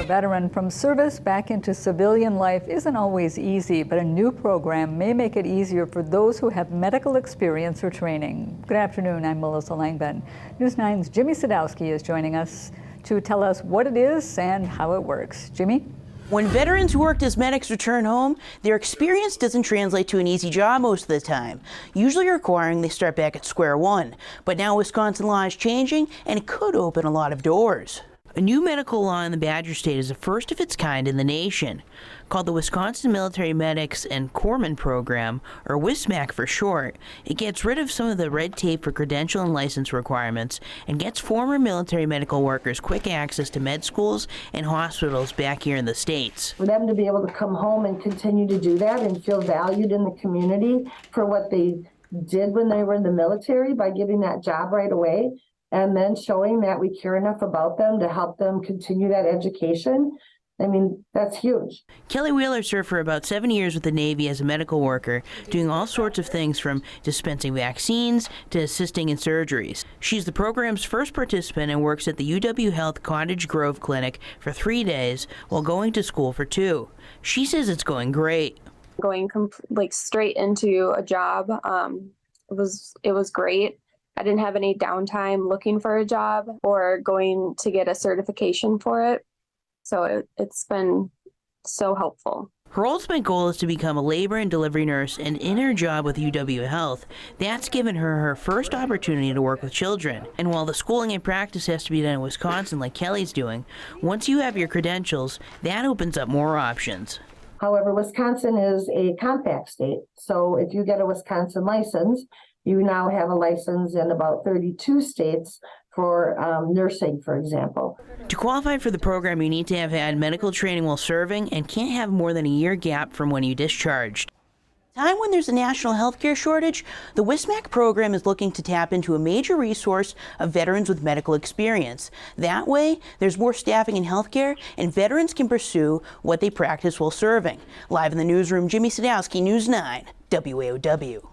veteran from service back into civilian life isn't always easy, but a new program may make it easier for those who have medical experience or training. Good afternoon, I'm Melissa Langben. News 9's Jimmy Sadowski is joining us to tell us what it is and how it works. Jimmy? When veterans who worked as medics return home, their experience doesn't translate to an easy job most of the time, usually requiring they start back at square one. But now Wisconsin law is changing, and it could open a lot of doors. A new medical law in the Badger State is the first of its kind in the nation. Called the Wisconsin Military Medics and Corpsmen Program, or WISMAC for short, it gets rid of some of the red tape for credential and license requirements and gets former military medical workers quick access to med schools and hospitals back here in the States. For them to be able to come home and continue to do that and feel valued in the community for what they did when they were in the military by getting that job right away, and then showing that we care enough about them to help them continue that education. I mean, that's huge. Kelly Wheeler served for about 7 years with the Navy as a medical worker, doing all sorts of things from dispensing vaccines to assisting in surgeries. She's the program's first participant and works at the UW Health Cottage Grove Clinic for 3 days while going to school for 2. She says it's going great. Going straight into a job, it was great. I didn't have any downtime looking for a job or going to get a certification for it. So it's been so helpful. Her ultimate goal is to become a labor and delivery nurse, and in her job with UW Health, that's given her her first opportunity to work with children. And while the schooling and practice has to be done in Wisconsin like Kelly's doing, once you have your credentials, that opens up more options. However, Wisconsin is a compact state. So if you get a Wisconsin license, you now have a license in about 32 states for nursing, for example. To qualify for the program, you need to have had medical training while serving and can't have more than a year gap from when you discharged. Time when there's a national healthcare shortage, the WISMAC program is looking to tap into a major resource of veterans with medical experience. That way, there's more staffing in healthcare and veterans can pursue what they practice while serving. Live in the newsroom, Jimmy Sadowski, News 9, WAOW.